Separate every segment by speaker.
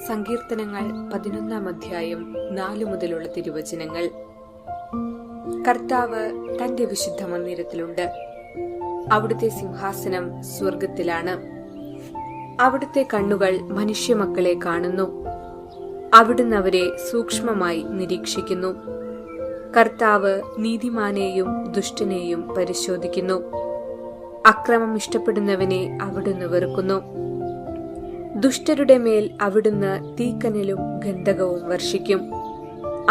Speaker 1: സങ്കീർത്തനങ്ങൾ 11 അധ്യായം 4 മുതലുള്ള തിരുവചനങ്ങൾ. കർത്താവ് തന്റെ വിശുദ്ധ മന്ദിരത്തിലുണ്ട്. അവിടുത്തെ സിംഹാസനം സ്വർഗത്തിലാണ്. അവിടുത്തെ കണ്ണുകൾ മനുഷ്യമക്കളെ കാണുന്നു. അവിടുന്ന് അവരെ സൂക്ഷ്മമായി നിരീക്ഷിക്കുന്നു. കർത്താവ് നീതിമാനെയും ദുഷ്ടനെയും പരിശോധിക്കുന്നു. അക്രമം ഇഷ്ടപ്പെടുന്നവനെ അവിടുന്ന് വെറുക്കുന്നു. ദുഷ്ടരുടെ മേൽ അവിടുന്ന് തീക്കനലും ഗന്ധകവും വർഷിക്കും.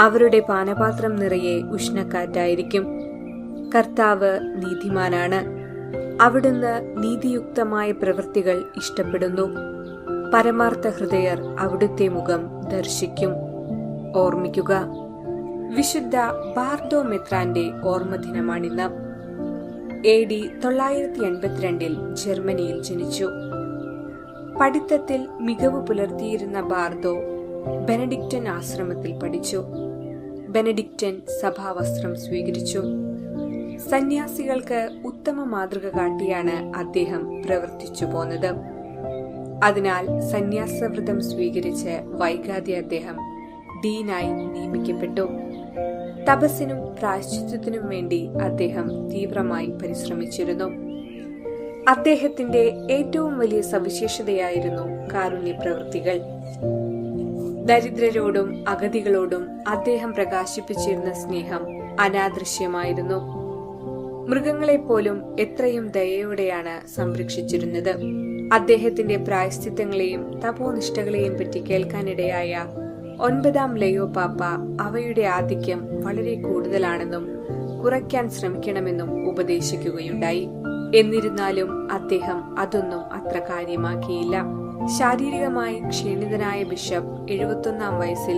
Speaker 1: അവരുടെ പാനപാത്രം നിറയെ ഉഷ്ണക്കാറ്റായിരിക്കും. കർത്താവ് നീതിമാനാണ്. അവിടുന്ന് നീതിയുക്തമായ പ്രവൃത്തികൾ ഇഷ്ടപ്പെടുന്നു. പരമാർത്ഥ ഹൃദയർ അവിടുത്തെ മുഖം ദർശിക്കും. ഓർമ്മിക്കുക, വിശുദ്ധ ബാർഡോ മെത്രാന്റെ ഓർമ്മദിനമാണിന്ന്. AD 982 ജർമ്മനിയിൽ ജനിച്ചു. പഠിത്തത്തിൽ മികവ് പുലർത്തിയിരുന്ന ബാർഡോ ബെനഡിക്റ്റൻ ആശ്രമത്തിൽ പഠിച്ചു. ബെനഡിക്റ്റൻ സഭാവസ്ത്രം സ്വീകരിച്ചു. സന്യാസികൾക്ക് ഉത്തമ മാതൃക കാട്ടിയാണ് അദ്ദേഹം പ്രവർത്തിച്ചു പോന്നത്. അതിനാൽ സന്യാസവ്രതം സ്വീകരിച്ച് വൈകാതെ അദ്ദേഹം ഡീനായി നിയമിക്കപ്പെട്ടു. തപസ്സിനും പ്രായശ്ചിത്തത്തിനും വേണ്ടി അദ്ദേഹം തീവ്രമായി പരിശ്രമിച്ചിരുന്നു. അദ്ദേഹത്തിന്റെ ഏറ്റവും വലിയ സവിശേഷതയായിരുന്നു കാരുണ്യ പ്രവൃത്തികൾ. ദരിദ്രരോടും അഗതികളോടും അദ്ദേഹം പ്രകാശിപ്പിച്ചിരുന്ന സ്നേഹം അനാദൃശ്യമായിരുന്നു. മൃഗങ്ങളെപ്പോലും എത്രയും ദയയോടെയാണ് സംരക്ഷിച്ചിരുന്നത്. അദ്ദേഹത്തിന്റെ പ്രായശ്ചിത്തങ്ങളെയും തപോനിഷ്ഠകളെയും പറ്റി കേൾക്കാനിടയായ 9-ാം ലയോ പാപ്പ അവയുടെ ആധിക്യം വളരെ കൂടുതലാണെന്നും കുറയ്ക്കാൻ ശ്രമിക്കണമെന്നും ഉപദേശിക്കുകയുണ്ടായി. എന്നിരുന്നാലും അദ്ദേഹം അതൊന്നും അത്ര കാര്യമാക്കിയില്ല. ശാരീരികമായി ക്ഷീണിതനായ ബിഷപ്പ് 71-ാം വയസ്സിൽ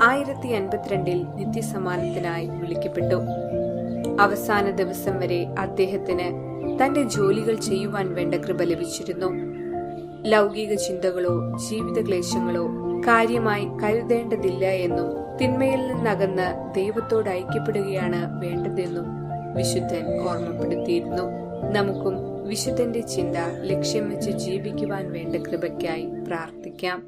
Speaker 1: 1052 നിത്യസമ്മാനത്തിനായി വിളിക്കപ്പെട്ടു. അവസാന ദിവസം വരെ അദ്ദേഹത്തിന് തന്റെ ജോലികൾ ചെയ്യുവാൻ വേണ്ട കൃപ ലഭിച്ചിരുന്നു. ലൗകിക ചിന്തകളോ ജീവിത ക്ലേശങ്ങളോ കാര്യമായി കരുതേണ്ടതില്ല എന്നും തിന്മയിൽ നിന്നകന്ന് ദൈവത്തോട് ഐക്യപ്പെടുകയാണ് വേണ്ടതെന്നും വിശുദ്ധൻ ഓർമ്മപ്പെടുത്തിയിരുന്നു. നമുക്കും വിശുദ്ധന്റെ ചിന്ത ലക്ഷ്യം വെച്ച് ജീവിക്കുവാൻ വേണ്ട കൃപയ്ക്കായി പ്രാർത്ഥിക്കാം.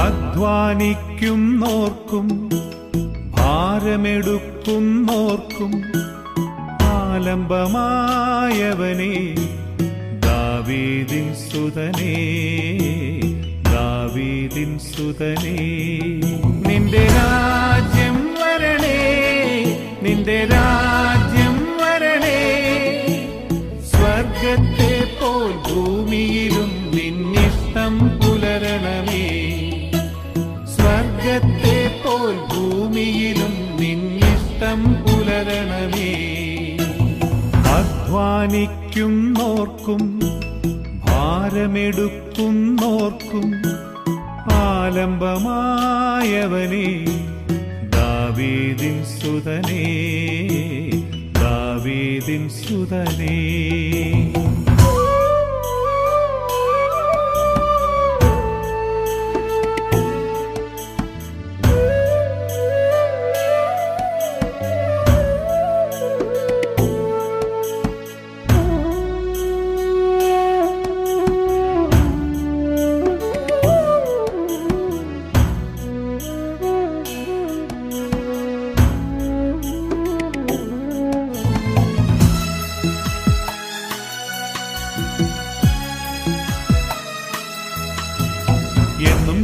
Speaker 2: അധ്വാനിക്കുന്നോർക്കും ഭാരമെടുക്കുന്നോർക്കും ആലംബമായവനെ, ദാവീദിൻ സുതനേ, ദാവീദിൻ സുതനേ. നിന്റെ രാജ്യം വരണേ, നിന്റെ രാജ്യം വരണേ. സ്വർഗത്തെ പോൽ ഭൂമിയിലും നിന്നിഷ്ടം പുലരണമേ. സ്വർഗത്തെ പോൽ ഭൂമിയിലും നിന്നിഷ്ടം പുലരണമേ. അധ്വാനിക്കുന്നോർക്കും ഭാരമെടുക്കുന്നോർക്കും ആലംബമായവനെ, ദാവീദിൻ സുതനേ, ദാവീദിൻ സുതനേ.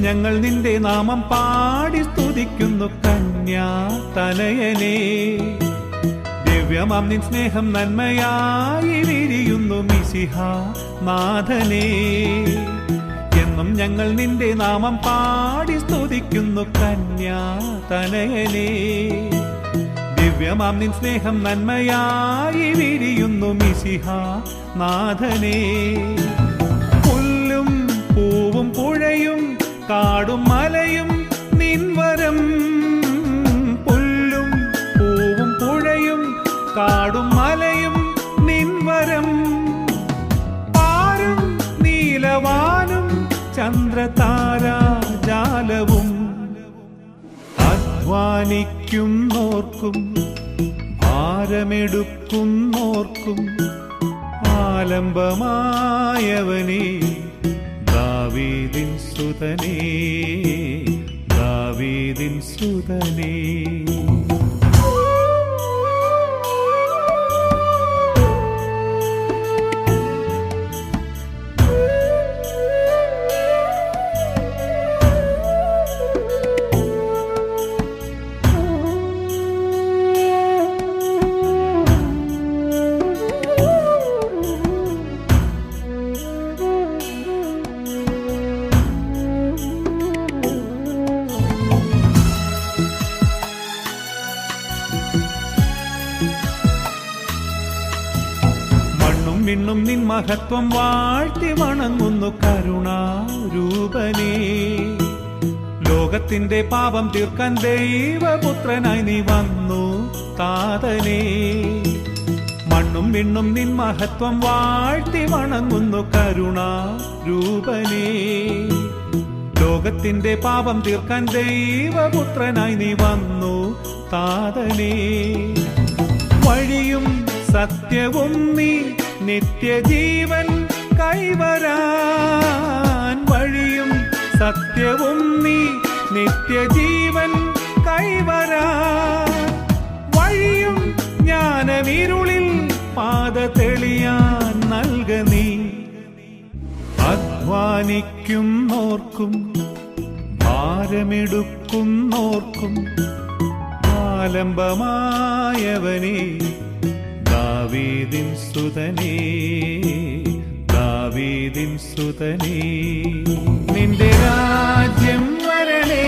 Speaker 2: ഞങ്ങൾ നിന്റെ നാമം പാടി സ്തുതിക്കുന്നു കന്യാ തനയനേ. ദിവ്യമാം നിൻ സ്നേഹം നന്മയായി വിരിയുന്നു മിശിഹാ നാഥനേ. എന്നും ഞങ്ങൾ നിന്റെ നാമം പാടി സ്തുതിക്കുന്നു കന്യാ തനയനേ. ദിവ്യമാം നിൻ സ്നേഹം നന്മയായി വിരിയുന്നു മിശിഹാ നാഥനേ. പുല്ലും പൂവും പുഴയും കാടും മലയും നിൻവരം. പുല്ലും പൂവും പുഴയും കാടും മലയും നിൻവരം. പാരും നീലവാനും ചന്ദ്രതാരാജാലവും അധ്വാനിക്കുന്നോർക്കും ഭാരമെടുക്കുന്നോർക്കും ആലംബമായവനേ ദാവീദിൻ സുതനേ, ദാവീദിൻ സുതനേ. മിണ്ണും നിൻ മഹത്വം വാഴ്ത്തി വണങ്ങുന്നു കരുണാരൂപനേ. ലോകത്തിന്റെ പാപം തീർക്കാൻ ദൈവപുത്രനായി നീ വന്നു താതനേ. മണ്ണും മിണ്ണും നിൻ മഹത്വം വാഴ്ത്തി വണങ്ങുന്നു കരുണാരൂപനേ. ലോകത്തിന്റെ പാപം തീർക്കാൻ ദൈവപുത്രനായി നീ വന്നു താതനേ. വഴിയും സത്യവും നീ നിത്യജീവൻ കൈവരാൻ. വഴിയും സത്യവും നീ നിത്യജീവൻ കൈവരാൻ. വഴിയും ജ്ഞാനമിരുളിൽ പാത തെളിയാൻ നൽക നീ. അധ്വാനിക്കുന്നോർക്കും ഭാരമെടുക്കുന്നോർക്കും ആലംബമായവനേ ദാവീദിൻ സുതനേ, ദാവീദിൻ സുതനേ. നിന്റെ രാജ്യം വരണേ,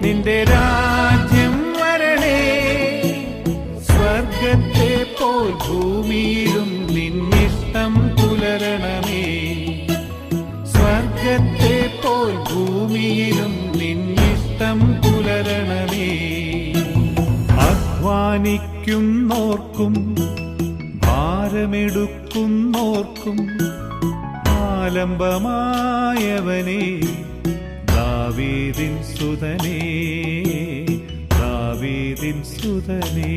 Speaker 2: നിന്റെ രാജ്യം വരണേ. സ്വർഗത്തെ പോൽ ഭൂമിയിലും നിന്നിഷ്ടം പുലരണമേ. സ്വർഗത്തെ പോൽ ഭൂമിയിലും നിന്നിഷ്ടം പുലരണമേ. അധ്വാനിക്കുന്നോർക്കും ഭാരമെടുക്കുന്നോർക്കും ആലംബമായവനേ ദാവീദിൻ സുതനേ, ദാവീദിൻ സുതനേ.